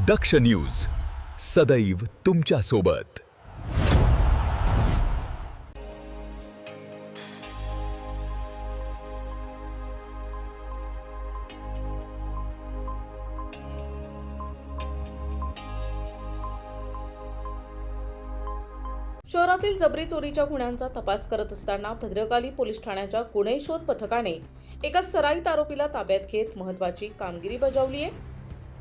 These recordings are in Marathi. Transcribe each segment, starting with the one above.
दक्ष न्यूज सदैव तुमच्या सोबत। शहरातील जबरी चोरीच्या गुन्ह्यांचा तपास करत असताना भद्रकाली पोलीस ठाण्याच्या गुन्हे शोध पथकाने एका सराईत आरोपीला ताब्यात घेत महत्त्वाची कामगिरी बजावली आहे।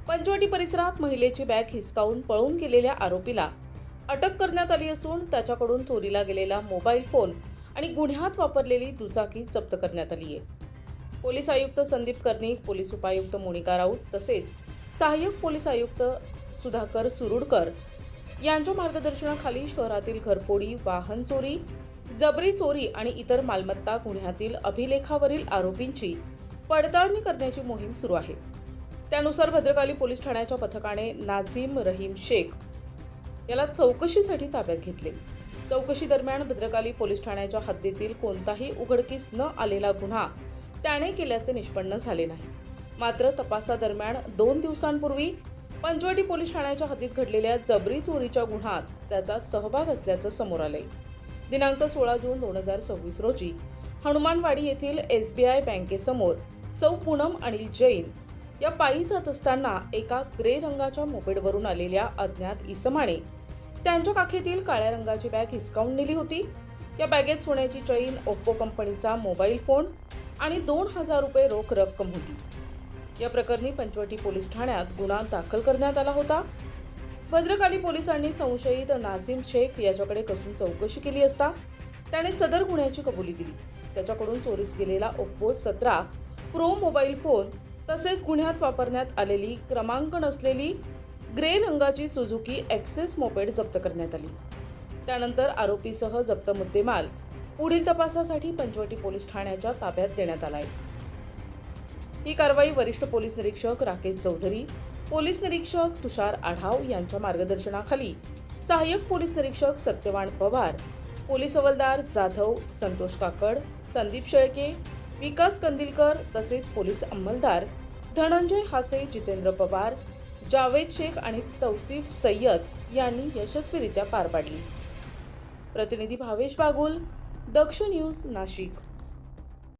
पंचवटी परिसरात महिलेची बॅग हिसकावून पळून गेलेल्या आरोपीला अटक करण्यात आली असून त्याच्याकडून चोरीला गेलेला मोबाईल फोन आणि गुन्ह्यात वापरलेली दुचाकी जप्त करण्यात आली आहे। पोलीस आयुक्त संदीप कर्णिक, पोलीस उपायुक्त मोनिका राऊत तसेच सहाय्यक पोलीस आयुक्त सुधाकर सुरुडकर यांच्या मार्गदर्शनाखाली शहरातील घरफोडी, वाहन चोरी, जबरी चोरी आणि इतर मालमत्ता गुन्ह्यातील अभिलेखावरील आरोपींची पडताळणी करण्याची मोहीम सुरू आहे। त्यानुसार भद्रकाली पोलीस ठाण्याच्या पथकाने नाझीम रहीम शेख याला चौकशीसाठी ताब्यात घेतले। चौकशी दरम्यान भद्रकाली पोलीस ठाण्याच्या हद्दीतील कोणताही उघडकीस न आलेला गुन्हा त्याने केल्याचे निष्पन्न झाले नाही। मात्र तपासादरम्यान 2 दिवसांपूर्वी पंचवटी पोलीस ठाण्याच्या हद्दीत घडलेल्या जबरी चोरीच्या गुन्ह्यात त्याचा सहभाग असल्याचं समोर आलंय। दिनांक 16 जून 2026 रोजी हनुमानवाडी येथील SBI बँकेसमोर सौ पूनम अनिल जैन या पायी जात असताना एका ग्रे रंगाच्या मोपेडवरून आलेल्या अज्ञात इसमाने त्यांच्या काखेतील काळ्या रंगाची बॅग हिसकावून नेली होती। या बॅगेत सोन्याची चैन, ओप्पो कंपनीचा मोबाईल फोन आणि 2000 रुपये रोख रक्कम होती। या प्रकरणी पंचवटी पोलीस ठाण्यात गुन्हा दाखल करण्यात आला होता। भद्रकाली पोलिसांनी संशयित नाझीम शेख याच्याकडे कसून चौकशी केली असता त्याने सदर गुन्ह्याची कबुली दिली। त्याच्याकडून चोरीस गेलेला ओप्पो 17 प्रो मोबाईल फोन तसेच गुन्ह्यात वापरण्यात आलेली क्रमांक नसलेली ग्रे रंगाची सुझुकी एक्सेस मोपेड जप्त करण्यात आली। त्यानंतर आरोपीसह जप्त मुद्देमाल पुढील तपासासाठी पंचवटी पोलीस ठाण्याच्या ताब्यात देण्यात आला आहे। ही कारवाई वरिष्ठ पोलीस निरीक्षक राकेश चौधरी, पोलीस निरीक्षक तुषार आढाव यांच्या मार्गदर्शनाखाली सहाय्यक पोलीस निरीक्षक सत्यवान पवार, पोलीस हवालदार जाधव संतोष काकड, संदीप शेळके, विकास कंदिलकर तसेच पोलीस अंमलदार धनंजय हासे, जितेंद्र पवार, जावेद शेख आणि तौसिफ सय्यद यांनी यशस्वीरित्या पार पाडली। प्रतिनिधी भावेश बागुल, दक्ष न्यूज, नाशिक।